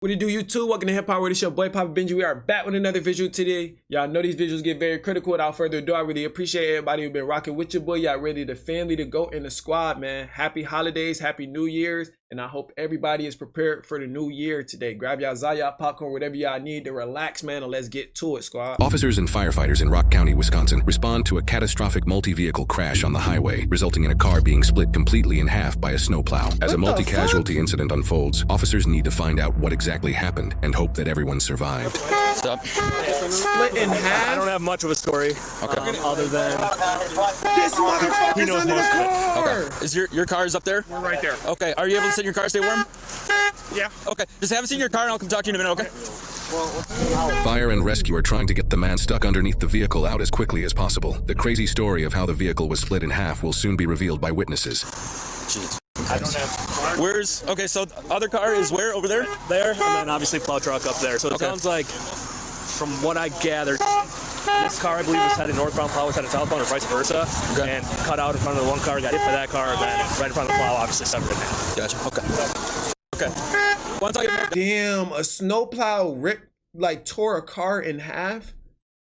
What it do, YouTube? Welcome to HIPHOPWORLD. It's your boy Papa Benji. We are back with another visual today. Y'all know these visuals get very critical. Without further ado, I really appreciate everybody who's been rocking with your boy. Y'all ready, the family, to go in the squad, man. Happy holidays, happy New Year's, and I hope everybody is prepared for the new year today. Grab y'all Zaya popcorn, whatever y'all need to relax, man, and let's get to it, squad. Officers and firefighters in Rock County, Wisconsin respond to a catastrophic multi-vehicle crash on the highway, resulting in a car being split completely in half by a snowplow. As a multi-casualty incident unfolds, officers need to find out what exactly happened and hope that everyone survived. Stop. Split in half? I don't have much of a story, other than This motherfucker's under the car! Okay. Is your car's up there? we're right there. Okay. Are you able to sit in your car, stay warm? Yeah. Okay. Just have a seat in your car and I'll come talk to you in a minute, okay? Fire and rescue are trying to get the man stuck underneath the vehicle out as quickly as possible. The crazy story of how the vehicle was split in half will soon be revealed by witnesses. Jeez. I don't have. Where's, okay, so the other car is where? Over there? There, and then obviously plow truck up there. So it sounds like, from what I gathered, this car I believe was headed northbound, plow was headed southbound, or vice versa, and cut out in front of the one car, got hit by that car, and then right in front of the plow, obviously severed in half. Gotcha. Okay. Okay. Once I get Damn, a snowplow ripped, like, tore a car in half?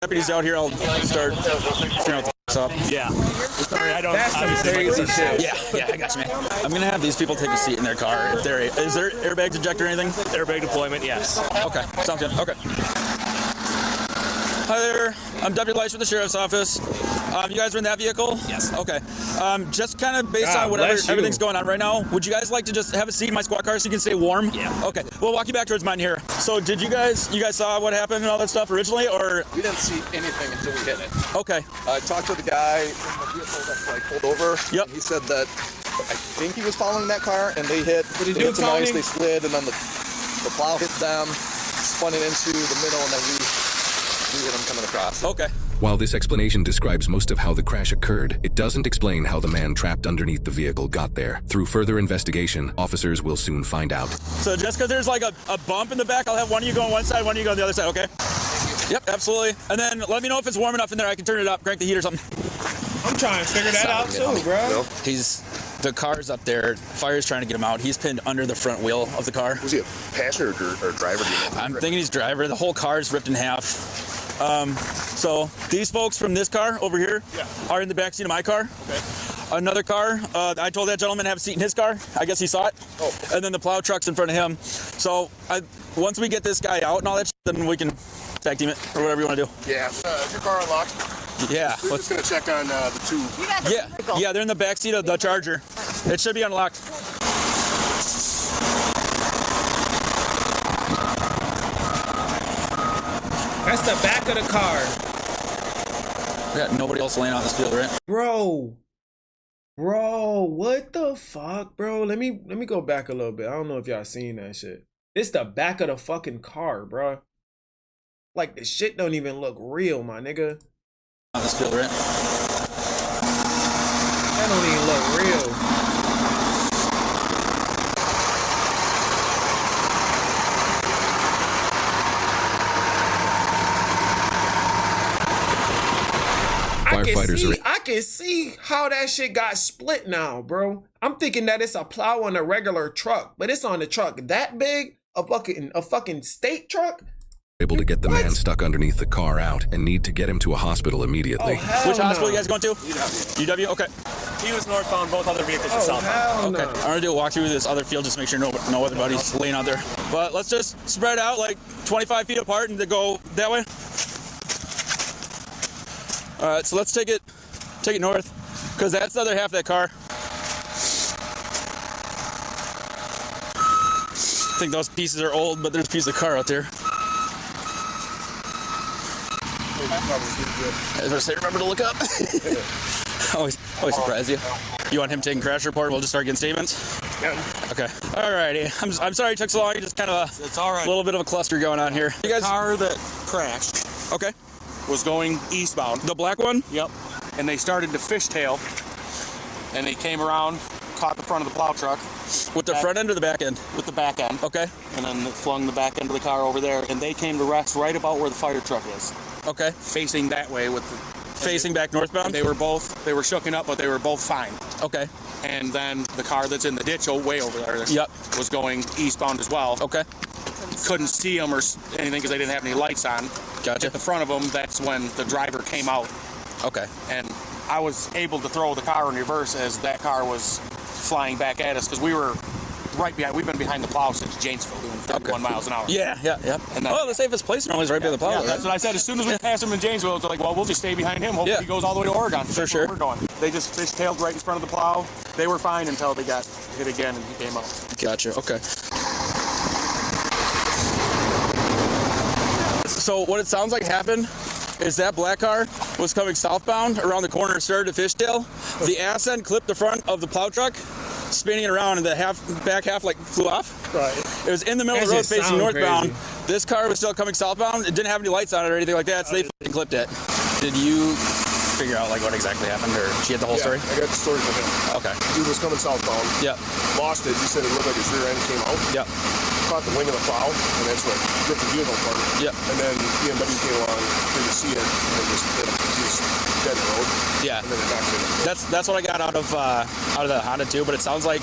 deputies out here, I'll start figuring out the up. Yeah. Sorry, I don't. That's some obviously, crazy shit. Yeah, I got you, man. I'm gonna have these people take a seat in their car. If is there airbags eject or anything? Airbag deployment, yes. Okay, sounds good. Okay. Hi there. I'm Deputy Lights from the Sheriff's Office. You guys are in that vehicle? Yes. Okay. Just kind of based God on whatever bless you. everything's going on right now, would you guys like to just have a seat in my squad car so you can stay warm? Yeah. Okay. We'll walk you back towards mine here. So did you guys saw what happened and all that stuff originally, or? We didn't see anything until we hit it. Okay. I talked to the guy in the vehicle that pulled over. Yep. And he said that I think he was following that car, and they hit. What did They you hit do, some ice, Tony? they slid, and then the plow hit them, spun it into the middle, and then we hit them coming across. Okay. While this explanation describes most of how the crash occurred, it doesn't explain how the man trapped underneath the vehicle got there. Through further investigation, officers will soon find out. So just because there's like a bump in the back, I'll have one of you go on one side, one of you go on the other side, okay? Yep, absolutely. And then let me know if it's warm enough in there. I can turn it up, crank the heat or something. I'm trying to figure that out too, bro. The car's up there. Fire's trying to get him out. He's pinned under the front wheel of the car. Was he a passenger or driver? I'm thinking he's driver. The whole car's ripped in half. So these folks from this car over here are in the back seat of my car. Okay. Another car, I told that gentleman to have a seat in his car. I guess he saw it. Oh. And then the plow truck's in front of him. So once we get this guy out and all that shit, then we can tag team it or whatever you want to do. Yeah. Is your car unlocked? Yeah. We're just gonna check on the two. Yeah, they're in the back seat of the Charger. It should be unlocked. That's the back of the car. We got nobody else laying on this field, right? Bro, what the fuck, bro? Let me go back a little bit. I don't know if y'all seen that shit. It's the back of the fucking car, bro. Like, the shit don't even look real, my nigga. On this field, right? That don't even look real. I can see how that shit got split now, bro. I'm thinking that it's a plow on a regular truck, but it's on a truck that big, a fucking state truck. Able to get the man stuck underneath the car out and need to get him to a hospital immediately. Which hospital you guys going to? UW. Okay. He was northbound, both other vehicles were southbound. Hell Okay. no. I'm gonna do a walk through this other field just to make sure no other buddies laying out there. But let's just spread out like 25 feet apart and to go that way. All right, so let's take it north, because that's the other half of that car. I think those pieces are old, but there's a piece of car out there. As I say, remember to look up. always surprise you. You want him taking crash report? We'll just start getting statements. Yeah. Okay. Alrighty. I'm sorry it took so long. Just kind of It's all right. a little bit of a cluster going on here. You guys? The car that crashed Okay. was going eastbound. The black one? Yep. And they started to fishtail, and they came around, caught the front of the plow truck With the front end or the back end? with the back end, Okay. and then flung the back end of the car over there, and they came to rest right about where the fire truck is, Okay. facing that way with the. Facing back northbound? They were shooken up, but they were both fine. Okay. And then the car that's in the ditch way over there Yep. was going eastbound as well. Okay. couldn't see them or anything because they didn't have any lights on. Gotcha. At the front of them, that's when the driver came out. Okay. And I was able to throw the car in reverse as that car was flying back at us because we were right behind. We've been behind the plow since Janesville doing 31 miles an hour. Yeah. And Oh, the safest place normally is right behind the plow. Yeah, right? that's what I said. As soon as we passed him in Janesville, it's like, well, we'll just stay behind him. Hopefully he goes all the way to Oregon. For That's sure. where we're going. They just fishtailed right in front of the plow. They were fine until they got hit again and he came out. Gotcha. Okay. So what it sounds like happened is that black car was coming southbound around the corner and started to fishtail. The ass end clipped the front of the plow truck, spinning it around, and the back half like flew off. Right. It was in the middle of the road facing northbound. This car was still coming southbound. It didn't have any lights on it or anything like that, so they fucking clipped it. Did you figure out like what exactly happened, or did you get the whole story? I got the story from him. Okay. Dude was coming southbound. Yep. Lost it. He said it looked like his rear end came out. Yep. Caught the wing of the plow, and that's what ripped the vehicle apart. Yep. And then BMW came along, didn't see it, and just hit him. He was dead in the road. Yeah. And then it knocked him. That's what I got out of the Honda too. But it sounds like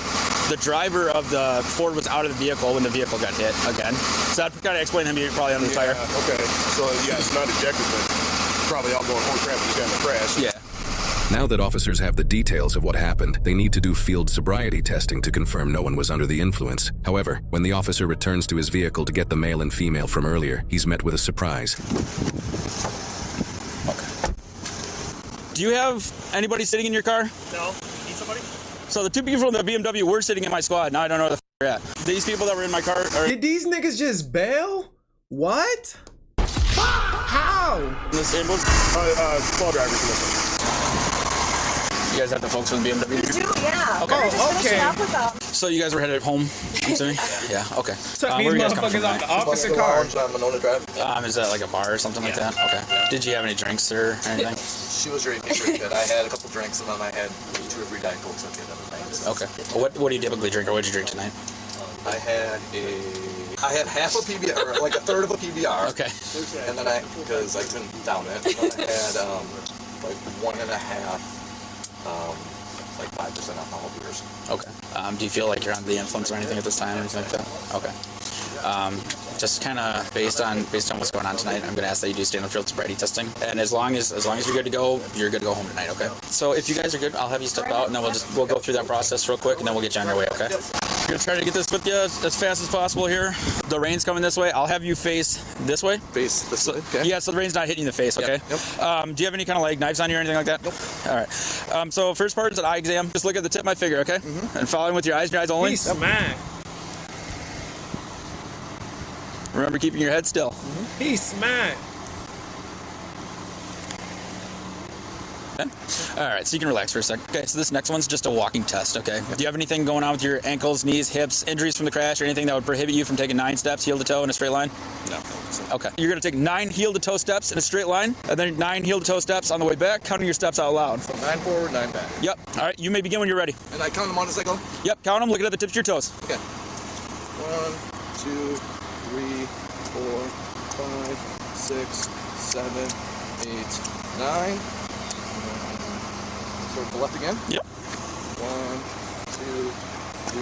the driver of the Ford was out of the vehicle when the vehicle got hit again. So that kind of explained him being probably under the tire. Okay. So yeah, it's not ejected, but it's probably all going, holy crap, he got in a crash. Yeah. Now that officers have the details of what happened, they need to do field sobriety testing to confirm no one was under the influence. However, when the officer returns to his vehicle to get the male and female from earlier, he's met with a surprise. Okay. Do you have anybody sitting in your car? No. Need somebody? So the two people from the BMW were sitting in my squad. Now I don't know where the they're at. These people that were in my car are Did these niggas just bail? What? How? in this ambulance. Small drivers in this one. You guys have the folks from the BMW? We do, yeah. Okay. We're just Oh, finishing okay. up with them. So you guys were headed home, I'm assuming? Yeah, okay. Took Where these are you guys coming motherfuckers from off the tonight? officer Buffalo car. Lounge on Monona Drive. Is that like a bar or something like that? Okay. Did you have any drinks or anything? She was very good. I had a couple drinks and then I had 2 or 3 Diet Cokes at the end of the night. Okay. What do you typically drink, or what did you drink tonight? I had half a PBR, or like a third of a PBR. Okay. And then because I couldn't down it, and then I had like 1.5, like 5% alcohol beers. Okay. Do you feel like you're under the influence or anything at this time, or anything like that? Okay. Just kind of based on what's going on tonight, I'm going to ask that you do standard field sobriety testing, and as long as you're good to go, you're good to go home tonight. Okay. So if you guys are good, I'll have you step out, and then we'll go through that process real quick, and then we'll get you on your way. Okay. We're gonna try to get this with you as fast as possible here. The rain's coming this way. I'll have you face this way. Face this way. Okay. Yeah, so the rain's not hitting you in the face, okay? Yep. Do you have any kind of like knives on you or anything like that? Nope. All right. So first part is an eye exam. Just look at the tip of my finger, okay? And following with your eyes only. He smacked. Remember keeping your head still. He smacked. Okay. All right, so you can relax for a second. Okay, so this next one's just a walking test, okay? Do you have anything going on with your ankles, knees, hips, injuries from the crash, or anything that would prohibit you from taking 9 steps heel to toe in a straight line? No. Okay. You're gonna take 9 heel to toe steps in a straight line, and then 9 heel to toe steps on the way back, counting your steps out loud. 9 forward, 9 back. Yep. All right, you may begin when you're ready. And I count them on as I go? Yep, count them, looking at the tips of your toes. Okay. 1, 2, 3, 4, 5, 6, 7, 8, 9. So the left again? Yep. 1, 2, 3,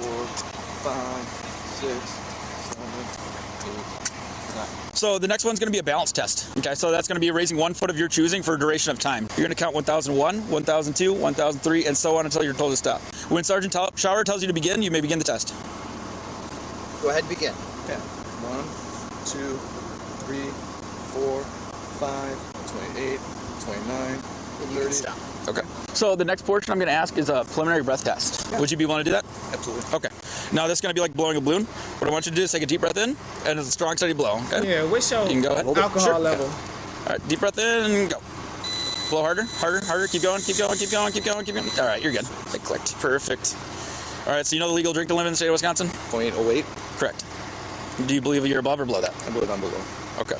4, 5, 6, 7, 8, 9. So the next one's going to be a balance test. Okay, so that's going to be raising 1 foot of your choosing for a duration of time. You're going to count 1001, 1002, 1003, and so on until you're told to stop. When Sergeant Shower tells you to begin, you may begin the test. Go ahead and begin. Okay. 1, 2, 3, 4, 5, 28, 29, 30. Stop. Okay. So the next portion I'm going to ask is a preliminary breath test. Yeah. Would you be willing to do that? Absolutely. Okay. Now this is going to be like blowing a balloon. What I want you to do is take a deep breath in, and it's a strong, steady blow. Okay? Yeah, what's your You can go ahead. alcohol Sure. level? All right, deep breath in and go. Blow harder, harder, harder. Keep going, keep going, keep going, keep going, keep going. All right, you're good. It clicked. Perfect. All right, so you know the legal drinking limit in the state of Wisconsin? 0.08. Correct. Do you believe you're above or below that? I believe I'm below. Okay.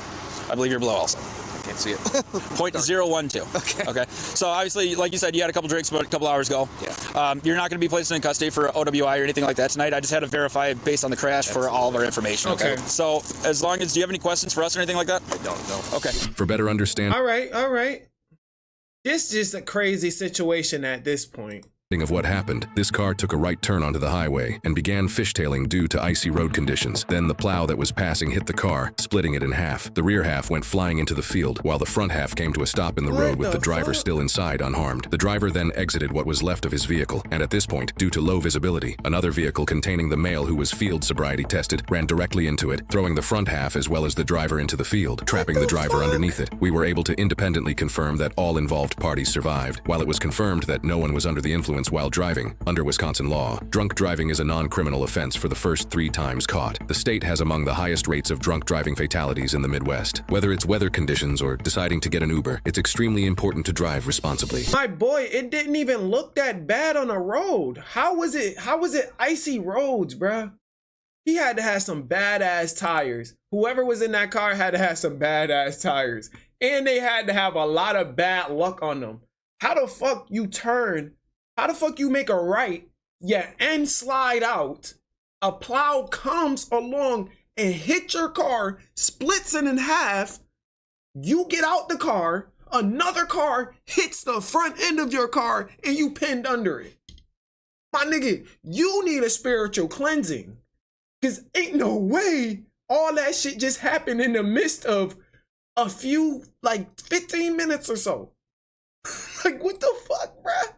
I believe you're below also. I can't see it. 0.012. Okay. So obviously, like you said, you had a couple drinks about a couple hours ago. Yeah. You're not going to be placed in custody for OWI or anything like that tonight. I just had to verify based on the crash for all of our information. Okay. Okay. So as long as, do you have any questions for us or anything like that? I don't know. Okay. For better understanding, All right. This is just a crazy situation at this point. Of what happened, this car took a right turn onto the highway and began fishtailing due to icy road conditions. Then the plow that was passing hit the car, splitting it in half. The rear half went flying into the field, while the front half came to a stop in the road with the driver still inside unharmed. The driver then exited what was left of his vehicle, and at this point, due to low visibility, another vehicle containing the male who was field sobriety tested ran directly into it, throwing the front half as well as the driver into the field, trapping the driver underneath it. We were able to independently confirm that all involved parties survived, while it was confirmed that no one was under the influence while driving. Under Wisconsin law, drunk driving is a non-criminal offense for the first 3 times caught. The state has among the highest rates of drunk driving fatalities in the Midwest. Whether it's weather conditions or deciding to get an Uber, it's extremely important to drive responsibly. My boy, it didn't even look that bad on the road. How was it icy roads, bruh? He had to have some badass tires. Whoever was in that car had to have some badass tires. And they had to have a lot of bad luck on them. How the fuck you turn? How the fuck you make a right, and slide out? A plow comes along and hits your car, splits it in half. You get out the car, another car hits the front end of your car, and you pinned under it. My nigga, you need a spiritual cleansing. Cause ain't no way all that shit just happened in the midst of a few, like 15 minutes or so. Like, what the fuck, bruh?